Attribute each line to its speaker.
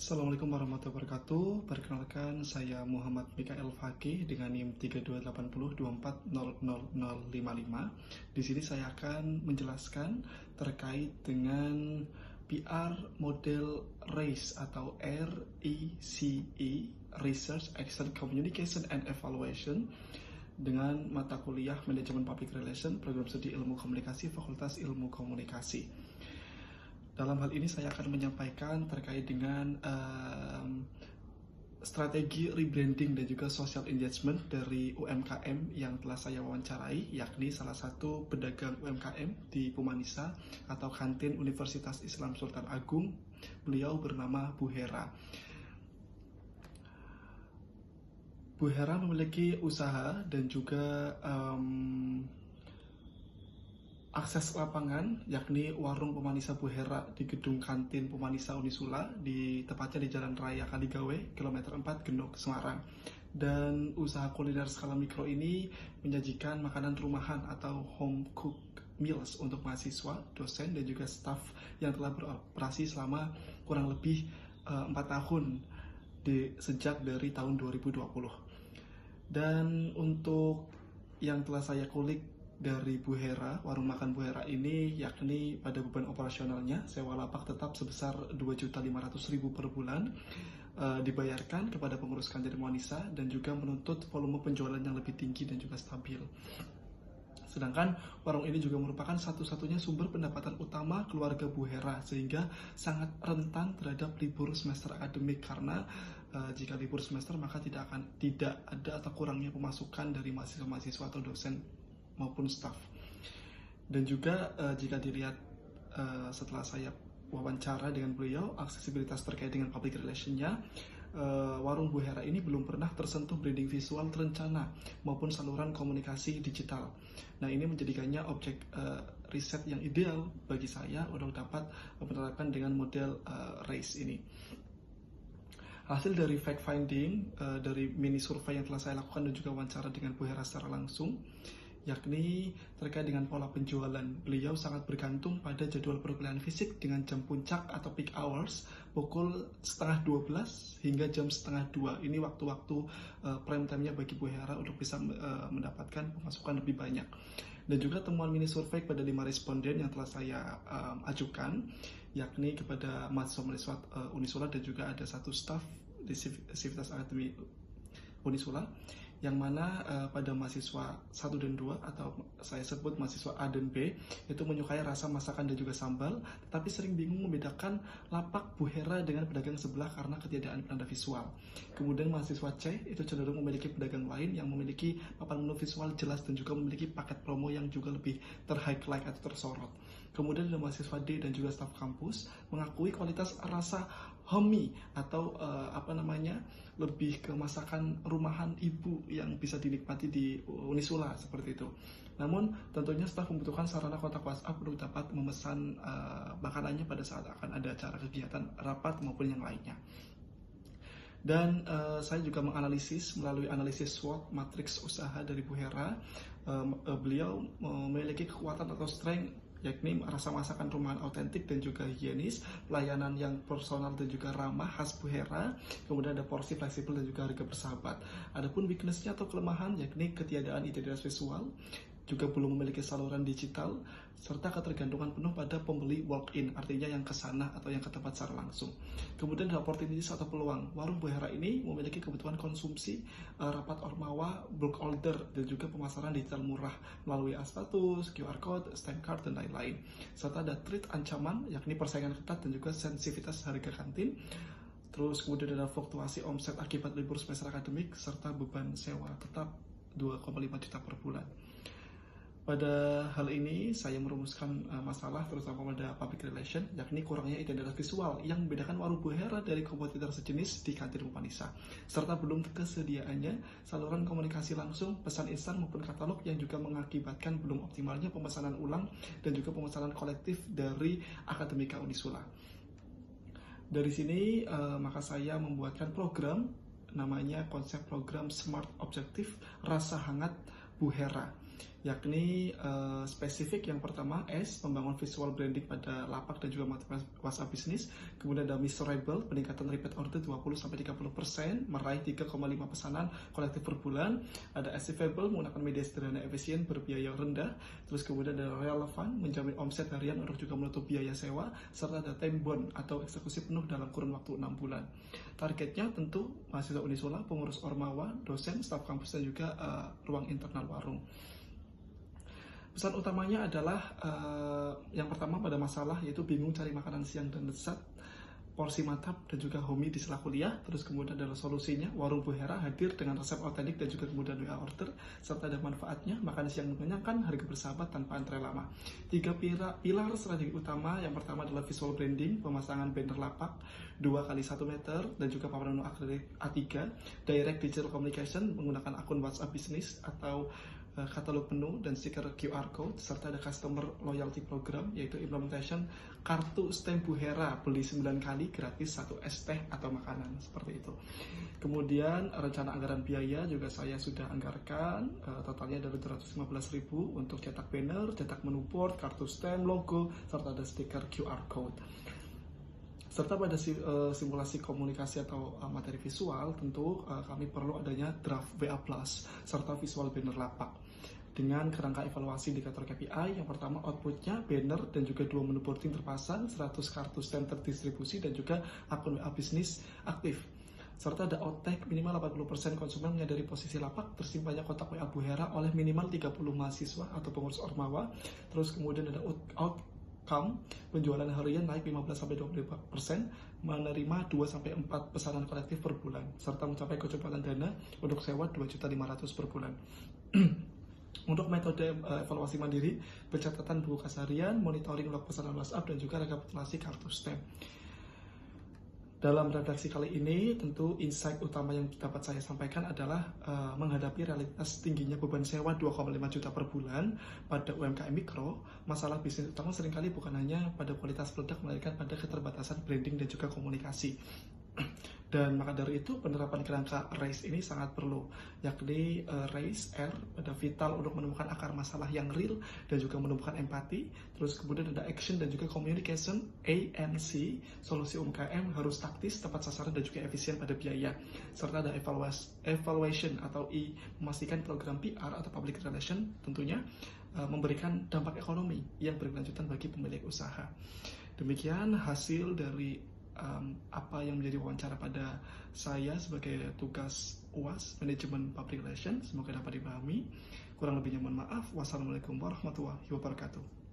Speaker 1: Assalamualaikum warahmatullahi wabarakatuh. Perkenalkan, saya Muhammad Mikael Fakih dengan NIM 3280240055. Di sini saya akan menjelaskan terkait dengan PR model RACE atau RECE, Research, Action, Communication, and Evaluation, dengan mata kuliah Manajemen Public Relation, Program Studi Ilmu Komunikasi, Fakultas Ilmu Komunikasi. Dalam hal ini saya akan menyampaikan terkait dengan strategi rebranding dan juga social engagement dari UMKM yang telah saya wawancarai, yakni salah satu pedagang UMKM di Pumanisa atau kantin Universitas Islam Sultan Agung. Beliau bernama Bu Hera. Bu Hera memiliki usaha dan juga akses lapangan, yakni warung Pumanisa Bu Hera di gedung kantin Pumanisa Unisula, tepatnya di Jalan Raya Kaligawe, kilometer 4, Genuk, Semarang. Dan usaha kuliner skala mikro ini menyajikan makanan rumahan atau home cook meals untuk mahasiswa, dosen, dan juga staf yang telah beroperasi selama kurang lebih 4 tahun sejak dari tahun 2020. Dan untuk yang telah saya kulik dari Bu Hera, warung makan Bu Hera ini, yakni pada beban operasionalnya sewa lapak tetap sebesar 2.500.000 per bulan dibayarkan kepada pengurus kantin Pumanisa dan juga menuntut volume penjualan yang lebih tinggi dan juga stabil. Sedangkan warung ini juga merupakan satu-satunya sumber pendapatan utama keluarga Bu Hera, sehingga sangat rentan terhadap libur semester akademik, karena jika libur semester maka tidak ada atau kurangnya pemasukan dari mahasiswa-mahasiswa atau dosen maupun staf. Dan juga jika dilihat setelah saya wawancara dengan beliau, aksesibilitas terkait dengan public relation-nya, warung Bu Hera ini belum pernah tersentuh branding visual terencana maupun saluran komunikasi digital. Nah, ini menjadikannya objek riset yang ideal bagi saya untuk dapat menerapkan dengan model RACE ini. Hasil dari fact finding dari mini survei yang telah saya lakukan dan juga wawancara dengan Bu Hera secara langsung, yakni terkait dengan pola penjualan. Beliau sangat bergantung pada jadwal perkuliahan fisik dengan jam puncak atau peak hours pukul 11:30 hingga jam 1:30. Ini waktu-waktu prime time-nya bagi Bu Hera untuk bisa mendapatkan pemasukan lebih banyak. Dan juga temuan mini survei pada 5 responden yang telah saya ajukan, yakni kepada mahasiswa Unisula dan juga ada satu staf di Sivitas Akademi Unisula, yang mana pada mahasiswa 1 dan 2 atau saya sebut mahasiswa A dan B itu menyukai rasa masakan dan juga sambal, tetapi sering bingung membedakan lapak Bu Hera dengan pedagang sebelah karena ketiadaan penanda visual. Kemudian mahasiswa C itu cenderung memiliki pedagang lain yang memiliki papan menu visual jelas dan juga memiliki paket promo yang juga lebih ter-highlight atau tersorot. Kemudian ada mahasiswa D dan juga staf kampus mengakui kualitas rasa homey atau lebih ke masakan rumahan ibu yang bisa dinikmati di Unisula seperti itu. Namun tentunya staf membutuhkan sarana kontak WhatsApp untuk dapat memesan makanannya pada saat akan ada acara kegiatan rapat maupun yang lainnya. Dan saya juga menganalisis melalui analisis SWOT matriks usaha dari Bu Hera. Beliau memiliki kekuatan atau strength, yakni rasa masakan rumahan autentik dan juga higienis, pelayanan yang personal dan juga ramah khas Bu Hera, kemudian ada porsi fleksibel dan juga harga bersahabat. Adapun weakness-nya atau kelemahan, yakni ketiadaan identitas visual, juga belum memiliki saluran digital, serta ketergantungan penuh pada pembeli walk-in, artinya yang ke sana atau yang ke tempat secara langsung. Kemudian ada opportunities atau peluang. Warung Bu Hera ini memiliki kebutuhan konsumsi, rapat ormawa, bulk order, dan juga pemasaran digital murah melalui status, QR code, stamp card, dan lain-lain. Serta ada threat ancaman, yakni persaingan ketat dan juga sensitivitas harga kantin. Terus kemudian ada fluktuasi omset akibat libur semester akademik, serta beban sewa tetap 2,5 juta per bulan. Pada hal ini saya merumuskan masalah terutama pada public relation, yakni kurangnya identitas visual yang membedakan warung Bu Hera dari kompetitor sejenis di kantin Pumanisa, serta belum kesediaannya saluran komunikasi langsung, pesan instan maupun katalog yang juga mengakibatkan belum optimalnya pemesanan ulang dan juga pemesanan kolektif dari Akademika Unisula. Dari sini maka saya membuatkan program, namanya konsep program Smart Objective Rasa Hangat Bu Hera, yakni spesifik yang pertama S, membangun visual branding pada lapak dan juga WhatsApp bisnis. Kemudian ada measurable, peningkatan repeat order 20-30%, meraih 3,5 pesanan kolektif per bulan. Ada achievable, menggunakan media sederhana efisien berbiaya rendah. Terus kemudian ada relevant, menjamin omset harian untuk juga menutup biaya sewa, serta ada time bond atau eksekusi penuh dalam kurun waktu 6 bulan. Targetnya tentu mahasiswa Unisula, pengurus Ormawa, dosen, staf kampus, dan juga ruang internal warung. Pesan utamanya adalah yang pertama pada masalah yaitu bingung cari makanan siang dan lezat, porsi mantap dan juga homey di sela kuliah. Terus kemudian adalah solusinya, warung Bu Hera hadir dengan resep otentik dan juga kemudian WA order, serta ada manfaatnya, makan siang mengenyangkan, harga bersahabat tanpa antre lama. 3 pilar strategi utama, yang pertama adalah visual branding, pemasangan banner lapak 2 kali 1 meter dan juga paparan akrilik A3, direct digital communication menggunakan akun WhatsApp bisnis atau katalog menu dan stiker QR code, serta ada customer loyalty program yaitu implementation kartu stem Bu Hera, beli 9 kali gratis 1 es teh atau makanan, seperti itu. Kemudian rencana anggaran biaya juga saya sudah anggarkan, totalnya ada 715.000 untuk cetak banner, cetak menu board, kartu stem, logo, serta ada stiker QR code. Serta pada simulasi komunikasi atau materi visual, tentu kami perlu adanya draft WA Plus serta visual banner lapak dengan kerangka evaluasi indikator KPI. Yang pertama outputnya banner dan juga 2 menu boarding terpasang, 100 kartu stand terdistribusi dan juga akun WA bisnis aktif. Serta ada outtake minimal 80% konsumen menyadari posisi lapak tersimpannya kotak WA Bu Hera oleh minimal 30 mahasiswa atau pengurus Ormawa. Terus kemudian ada outcome penjualan harian naik 15-25%, menerima 2-4 pesanan kolektif per bulan, serta mencapai kecukupan dana untuk sewa 2.500.000 per bulan. Untuk metode evaluasi mandiri, pencatatan buku kas harian, monitoring log pesanan WhatsApp, dan juga rekapitulasi kartu stem. Dalam redaksi kali ini, tentu insight utama yang dapat saya sampaikan adalah menghadapi realitas tingginya beban sewa 2,5 juta per bulan pada UMKM mikro. Masalah bisnis utama seringkali bukan hanya pada kualitas produk, melainkan pada keterbatasan branding dan juga komunikasi. Dan maka dari itu penerapan kerangka RACE ini sangat perlu, yakni RACE, R, ada vital untuk menemukan akar masalah yang real dan juga menemukan empati. Terus kemudian ada action dan juga communication, A, N, C, solusi UMKM harus taktis, tepat sasaran dan juga efisien pada biaya. Serta ada evaluation atau I, memastikan program PR atau public relation tentunya memberikan dampak ekonomi yang berkelanjutan bagi pemilik usaha. Demikian hasil dari apa yang menjadi wawancara pada saya sebagai tugas UAS Manajemen Public Relations. Semoga dapat dipahami. Kurang lebihnya mohon maaf. Wassalamualaikum warahmatullahi wabarakatuh.